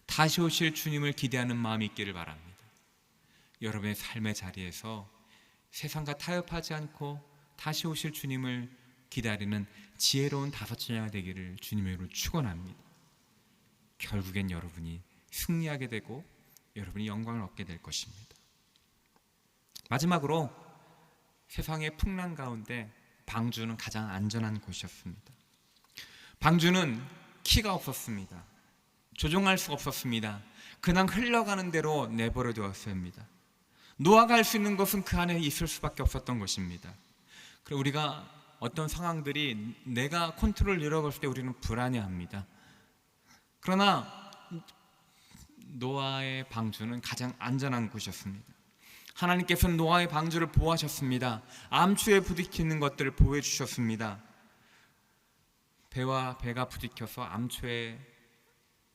다시 오실 주님을 기대하는 마음이 있기를 바랍니다. 여러분의 삶의 자리에서 세상과 타협하지 않고 다시 오실 주님을 기다리는 지혜로운 다섯 자녀가 되기를 주님으로 축원합니다. 결국엔 여러분이 승리하게 되고 여러분이 영광을 얻게 될 것입니다. 마지막으로, 세상의 풍랑 가운데 방주는 가장 안전한 곳이었습니다. 방주는 키가 없었습니다. 조종할 수 없었습니다. 그냥 흘러가는 대로 내버려 두었습니다. 노아가 할 수 있는 것은 그 안에 있을 수밖에 없었던 것입니다. 그리고 우리가 어떤 상황들이 내가 컨트롤을 잃어버릴 때 우리는 불안해합니다. 그러나 노아의 방주는 가장 안전한 곳이었습니다. 하나님께서는 노아의 방주를 보호하셨습니다. 암초에 부딪히는 것들을 보호해 주셨습니다. 배와 배가 부딪혀서 암초에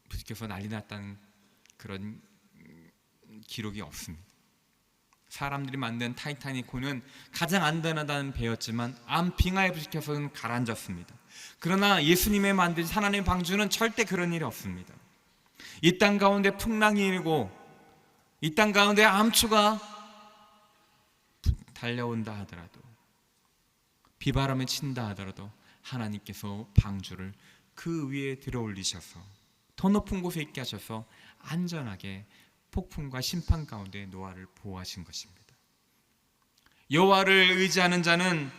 부딪혀서 난리 났다는 그런 기록이 없습니다. 사람들이 만든 타이타닉호는 가장 안전하다는 배였지만 암 빙하에 부딪혀서는 가라앉았습니다. 그러나 예수님의 만드신 하나님의 방주는 절대 그런 일이 없습니다. 이 땅 가운데 풍랑이 일고 이 땅 가운데 암초가 달려온다 하더라도, 비바람이 친다 하더라도 하나님께서 방주를 그 위에 들어 올리셔서 더 높은 곳에 있게 하셔서 안전하게 폭풍과 심판 가운데 노아를 보호하신 것입니다. 여호와를 의지하는 자는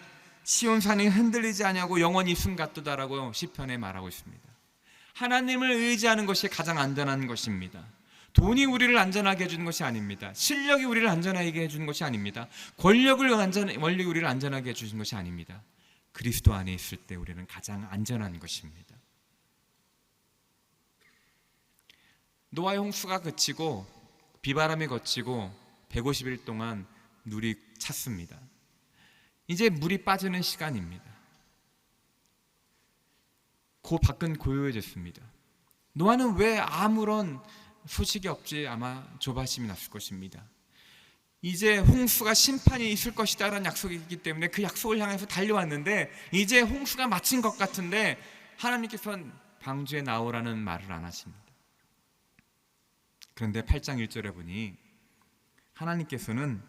시온산이 흔들리지 아니하고 영원히 숨갔도다라고 시편에 말하고 있습니다. 하나님을 의지하는 것이 가장 안전한 것입니다. 돈이 우리를 안전하게 해주는 것이 아닙니다. 실력이 우리를 안전하게 해주는 것이 아닙니다. 권력이 우리를 안전하게 해주는 것이 아닙니다. 그리스도 안에 있을 때 우리는 가장 안전한 것입니다. 노아의 홍수가 그치고 비바람이 거치고 150일 동안 물이 찼습니다. 이제 물이 빠지는 시간입니다. 그 밖은 고요해졌습니다. 노아는 왜 아무런 소식이 없지? 아마 조바심이 났을 것입니다. 이제 홍수가 심판이 있을 것이다 라는 약속이 있기 때문에 그 약속을 향해서 달려왔는데 이제 홍수가 마친 것 같은데 하나님께서는 방주에 나오라는 말을 안 하십니다. 그런데 8장 1절에 보니 하나님께서는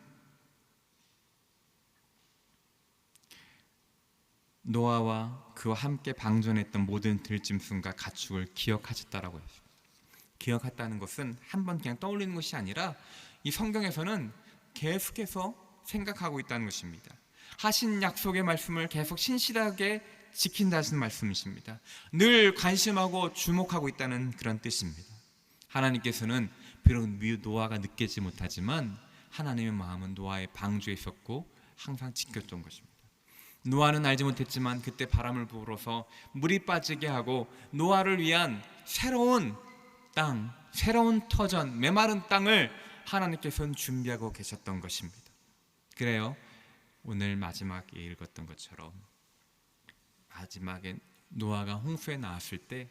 노아와 그와 함께 방전했던 모든 들짐승과 가축을 기억하셨다라고 했습니다. 기억했다는 것은 한번 그냥 떠올리는 것이 아니라 이 성경에서는 계속해서 생각하고 있다는 것입니다. 하신 약속의 말씀을 계속 신실하게 지킨다는 말씀이십니다. 늘 관심하고 주목하고 있다는 그런 뜻입니다. 하나님께서는 비록 노아가 느끼지 못하지만 하나님의 마음은 노아의 방주에 있었고 항상 지켰던 것입니다. 노아는 알지 못했지만 그때 바람을 불어서 물이 빠지게 하고 노아를 위한 새로운 땅, 새로운 터전, 메마른 땅을 하나님께서는 준비하고 계셨던 것입니다. 그래요, 오늘 마지막에 읽었던 것처럼 마지막에 노아가 홍수에 나왔을 때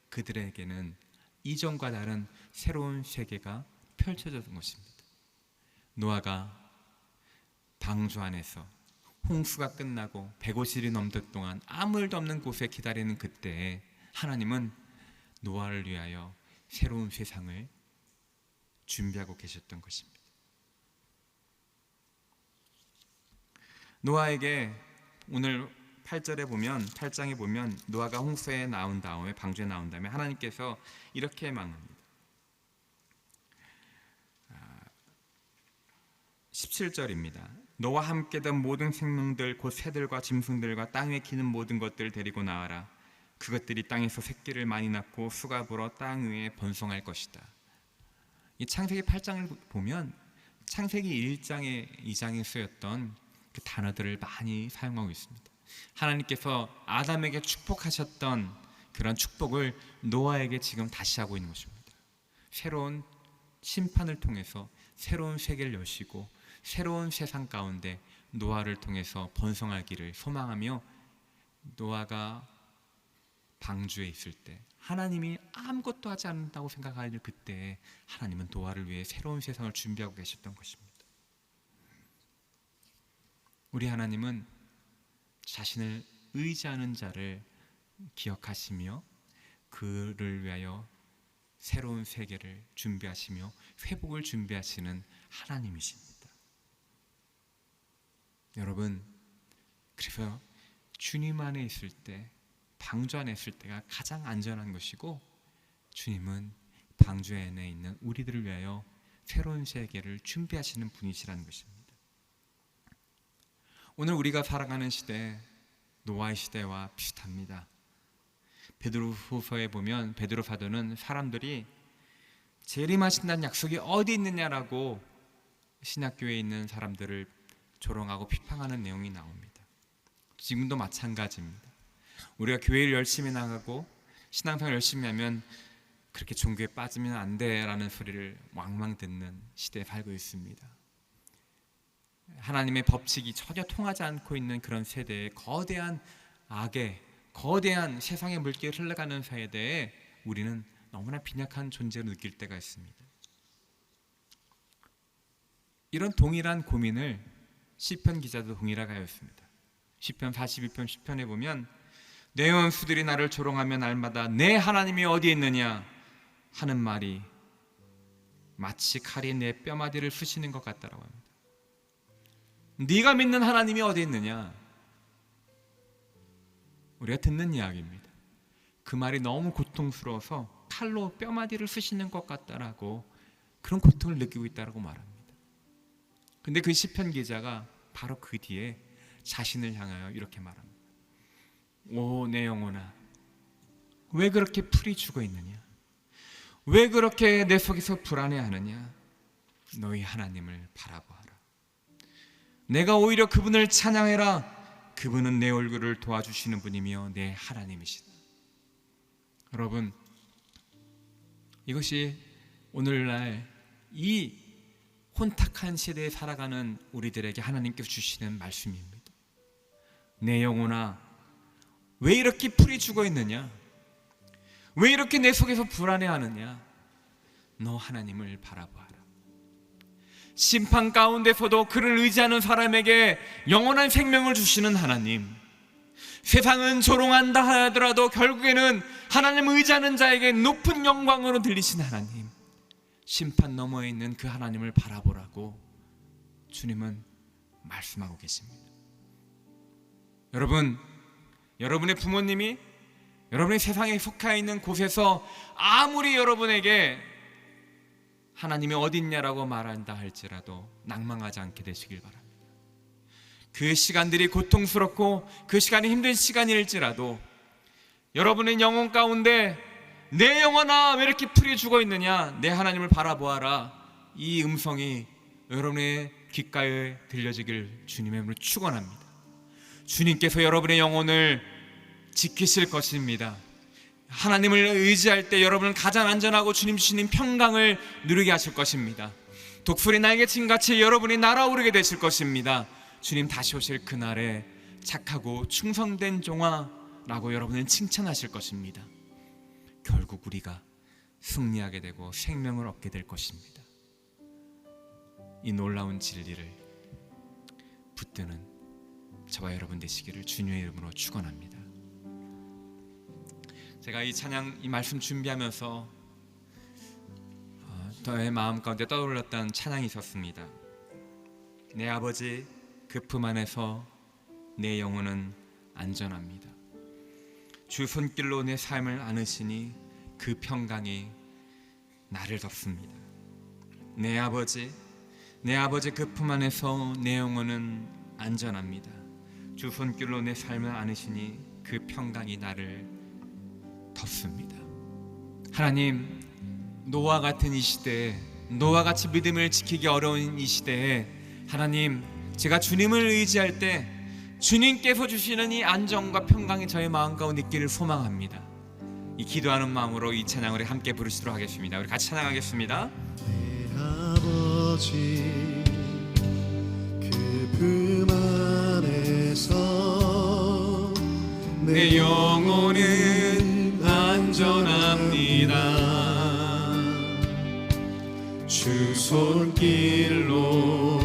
그들에게는 이전과 다른 새로운 세계가 펼쳐졌던 것입니다. 노아가 방주 안에서 홍수가 끝나고 150일이 넘는 동안 아무 일도 없는 곳에 기다리는 그때에 하나님은 노아를 위하여 새로운 세상을 준비하고 계셨던 것입니다. 노아에게 오늘 8절에 보면 8장에 보면 노아가 홍수에 나온 다음에 방주에 나온 다음에 하나님께서 이렇게 말합니다. 17절입니다. 너와 함께던 모든 생명들 곧 새들과 짐승들과 땅에 기는 모든 것들을 데리고 나와라. 그것들이 땅에서 새끼를 많이 낳고 수가 불어 땅 위에 번성할 것이다. 이 창세기 8장을 보면 창세기 1장에 2장에 쓰였던 그 단어들을 많이 사용하고 있습니다. 하나님께서 아담에게 축복하셨던 그런 축복을 노아에게 지금 다시 하고 있는 것입니다. 새로운 심판을 통해서 새로운 세계를 여시고 새로운 세상 가운데 노아를 통해서 번성하기를 소망하며 노아가 방주에 있을 때 하나님이 아무것도 하지 않는다고 생각할 그때 하나님은 노아를 위해 새로운 세상을 준비하고 계셨던 것입니다. 우리 하나님은 자신을 의지하는 자를 기억하시며 그를 위하여 새로운 세계를 준비하시며 회복을 준비하시는 하나님이십니다. 여러분, 그래서 주님 안에 있을 때 방주 안에 있을 때가 가장 안전한 것이고 주님은 방주 안에 있는 우리들을 위하여 새로운 세계를 준비하시는 분이시라는 것입니다. 오늘 우리가 살아가는 시대 노아의 시대와 비슷합니다. 베드로후서에 보면 베드로 사도는 사람들이 재림하신다는 약속이 어디 있느냐라고 신학교에 있는 사람들을 조롱하고 비판하는 내용이 나옵니다. 지금도 마찬가지입니다. 우리가 교회를 열심히 나가고 신앙생활 열심히 하면 그렇게 종교에 빠지면 안 돼라는 소리를 왕왕 듣는 시대에 살고 있습니다. 하나님의 법칙이 전혀 통하지 않고 있는 그런 세대에 거대한 악의 거대한 세상의 물결이 흘러가는 세대에 우리는 너무나 빈약한 존재로 느낄 때가 있습니다. 이런 동일한 고민을 시편 기자도 동일하게 하였습니다. 시편 42편 시편에 보면 내 원수들이 나를 조롱하며 날마다 내 하나님이 어디에 있느냐 하는 말이 마치 칼이 내 뼈마디를 쑤시는 것 같다라고 합니다. 네가 믿는 하나님이 어디에 있느냐? 우리가 듣는 이야기입니다. 그 말이 너무 고통스러워서 칼로 뼈마디를 쑤시는 것 같다라고 그런 고통을 느끼고 있다라고 말합니다. 근데 그 시편 기자가 바로 그 뒤에 자신을 향하여 이렇게 말합니다. 오, 내 영혼아, 왜 그렇게 풀이 죽어 있느냐? 왜 그렇게 내 속에서 불안해하느냐? 너희 하나님을 바라보아라. 내가 오히려 그분을 찬양해라. 그분은 내 얼굴을 도와주시는 분이며 내 하나님이시다. 여러분, 이것이 오늘날 이 혼탁한 시대에 살아가는 우리들에게 하나님께서 주시는 말씀입니다. 내 영혼아, 왜 이렇게 풀이 죽어 있느냐? 왜 이렇게 내 속에서 불안해하느냐? 너 하나님을 바라봐라. 심판 가운데서도 그를 의지하는 사람에게 영원한 생명을 주시는 하나님, 세상은 조롱한다 하더라도 결국에는 하나님을 의지하는 자에게 높은 영광으로 들리신 하나님, 심판 너머에 있는 그 하나님을 바라보라고 주님은 말씀하고 계십니다. 여러분, 여러분의 부모님이 여러분의 세상에 속해 있는 곳에서 아무리 여러분에게 하나님이 어디 있냐라고 말한다 할지라도 낭망하지 않게 되시길 바랍니다. 그 시간들이 고통스럽고 그 시간이 힘든 시간일지라도 여러분의 영혼 가운데 내 영혼아 왜 이렇게 풀이 죽어 있느냐, 내 하나님을 바라보아라, 이 음성이 여러분의 귓가에 들려지길 주님의 이름으로 축원합니다. 주님께서 여러분의 영혼을 지키실 것입니다. 하나님을 의지할 때 여러분은 가장 안전하고 주님 주시는 평강을 누리게 하실 것입니다. 독수리 날개친같이 여러분이 날아오르게 되실 것입니다. 주님 다시 오실 그날에 착하고 충성된 종아라고 여러분을 칭찬하실 것입니다. 결국 우리가 승리하게 되고 생명을 얻게 될 것입니다. 이 놀라운 진리를 붙드는 저와 여러분 되시기를 주님의 이름으로 축원합니다. 제가 이 찬양, 이 말씀 준비하면서 저의 마음 가운데 떠올랐던 찬양이 있었습니다. 내 아버지 그 품 안에서 내 영혼은 안전합니다. 주 손길로 내 삶을 안으시니 그 평강이 나를 덮습니다. 내 아버지 그 품 안에서 내 영혼은 안전합니다. 주 손길로 내 삶을 안으시니 그 평강이 나를 덮습니다. 하나님, 노아와 같은 이 시대에, 노아와 같이 믿음을 지키기 어려운 이 시대에 하나님, 제가 주님을 의지할 때 주님께서 주시는 이 안정과 평강이 저의 마음 가운데 있기를 소망합니다. 이 기도하는 마음으로 이 찬양을 함께 부르시도록 하겠습니다. 우리 같이 찬양하겠습니다. 내 아버지 그 품 안에서 내 영혼은 안전합니다. 주 손길로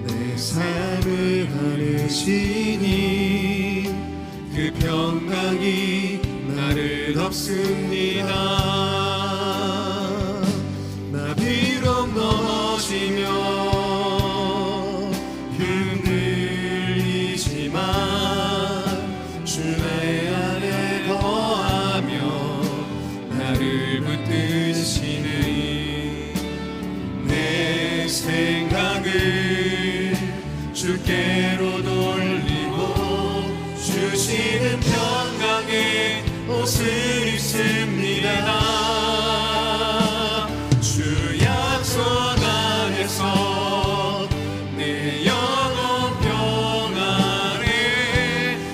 내 삶을 안으시니 그 평강이 나를 덮습니다. 나 비록 넘어지며 흔들리지만 주 내 안에 거하며 나를 붙드시네. 내 생각을 주께로 돌리고 주시는 평강의 옷을 입습니다. 주 약속 안에서 내 영혼 평안에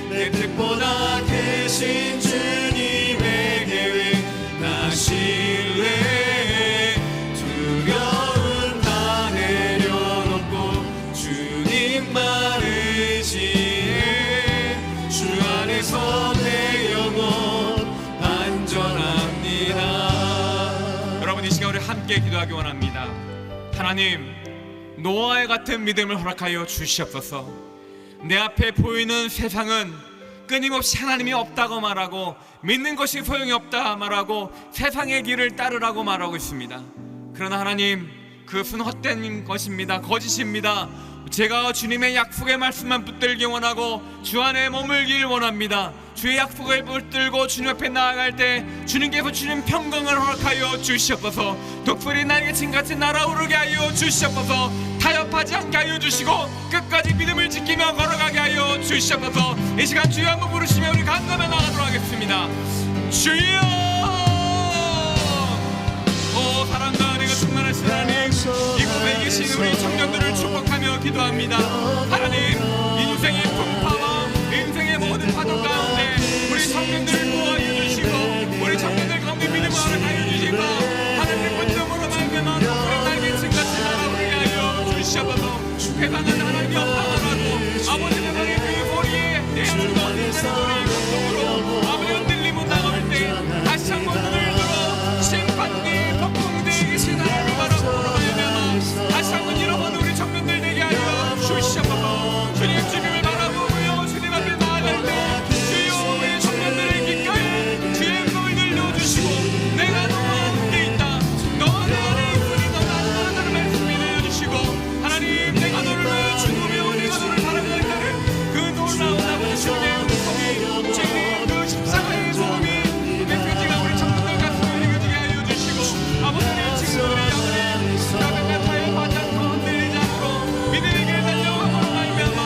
내 뜻보다 크신 주님의 계획 나 신뢰해. 두려움 다 내려놓고 주님만 의지해. 주 안에서 내 영혼 안전합니다. 여러분, 이 시간 우리 함께 기도하기 원합니다. 하나님, 노아와 같은 믿음을 허락하여 주시옵소서. 내 앞에 보이는 세상은 끊임없이 하나님이 없다고 말하고 믿는 것이 소용이 없다 말하고 세상의 길을 따르라고 말하고 있습니다. 그러나 하나님, 그것은 헛된 것입니다. 거짓입니다. 제가 주님의 약속의 말씀만 붙들기 원하고 주 안에 머물길 원합니다. 주의 약속을 붙들고 주님 앞에 나아갈 때 주님께서 주님 평강을 허락하여 주시옵소서. 독수리 날개친같이 날아오르게 하여 주시옵소서. 타협하지 않게 하여 주시고 끝까지 믿음을 지키며 걸어가게 하여 주시옵소서. 이 시간 주여 한번 부르시며 우리 간감해 나가도록 하겠습니다. 주여, 충만하신 하나님, 이곳에 계신 우리 청년들을 축복하며 기도합니다. 하나님, 인생의 풍파와 인생의 모든 파도 가운데 우리 청년들을 도와주시고 우리 청년들 가운데 믿음을 허락하여 주시고 하나님 분명으로 말미암아 높은 날개층같이 날아오르게 하여 주시옵소서. 회당은 하나님이 없다하라도 아버지 세상의 그 머리에 대하는 것 때로는 고통으로 아버지 흔들림으로 나올 때 다시 한번 눈을 들어 심판대 폭풍대에 계신 하나님을 바라보고 말미암아 다시 한번 잃어버린 우리 청년들 되게 하여 주시옵소서. 주님 주님을 바라보며 주님 앞에 나아갈 때 주여 우리 청년들의 귓가에 주의 음성을 들려주시고 내가 너와 함께 있다, 너와 내 안에 있으니 너 나를 떠나는 말씀이 내려주시고 하나님 내가 너를 주누며 내가 너를 바라보고 있다는 그 놀라운 아버지 주님의 음성이 주님 그 십자가의 소음이 메시지가 우리 청년들 가슴에 읽어지게 하여 주시고 아버지의 친구들의 영혼에 나가 같아요 바짝 더 흔들리지 않고 믿음의 길을 달려가고 말미암아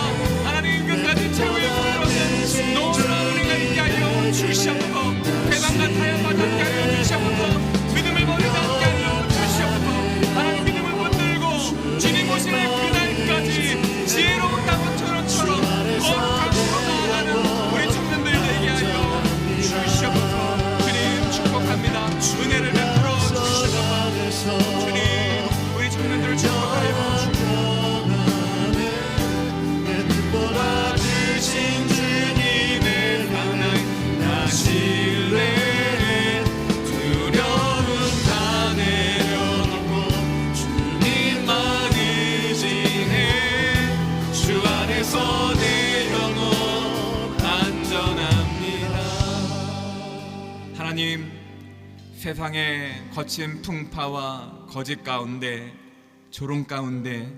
하나님 끝까지 최후의 복을 얻는 놀라운 은혜가 있게 하여 주시옵소서. 대박 같아요 바짝 하여 주시옵소서. 믿음을 버리지 않게 하여 주시옵소서. 하나님 믿음을 붙들고 주님 오시는 그날까지 지혜로운 나무처럼 거룩하고 나아가는 우리 청년들 되게 하여 주시옵소서. 주님 축복합니다. 은혜를 베풀어 주시옵소서. 주님 우리 청년들을 축복하여 주신 주님의 사랑 나 신뢰해 두려움 다 내려놓고 주님만 의지해 주 안에서 내 영혼 안전합니다. 하나님, 세상의 거친 풍파와 거짓 가운데 조롱 가운데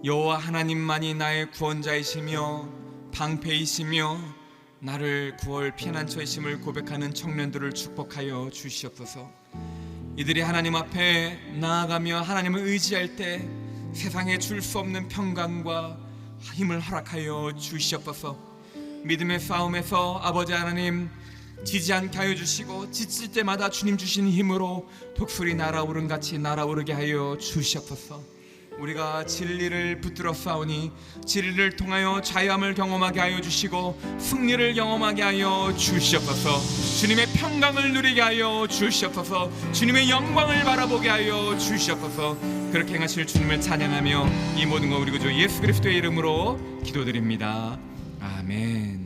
여호와 하나님만이 나의 구원자이시며 방패이시며 나를 구할 피난처이심을 고백하는 청년들을 축복하여 주시옵소서. 이들이 하나님 앞에 나아가며 하나님을 의지할 때 세상에 줄 수 없는 평강과 힘을 허락하여 주시옵소서. 믿음의 싸움에서 아버지 하나님 지지 않게 하여 주시고 지칠 때마다 주님 주신 힘으로 독수리 날아오른 같이 날아오르게 하여 주시옵소서. 우리가 진리를 붙들어 싸우니 진리를 통하여 자유함을 경험하게 하여 주시고 승리를 경험하게 하여 주시옵소서. 주님의 평강을 누리게 하여 주시옵소서. 주님의 영광을 바라보게 하여 주시옵소서. 그렇게 행하실 주님을 찬양하며 이 모든 것 우리 구주 예수 그리스도의 이름으로 기도드립니다. 아멘.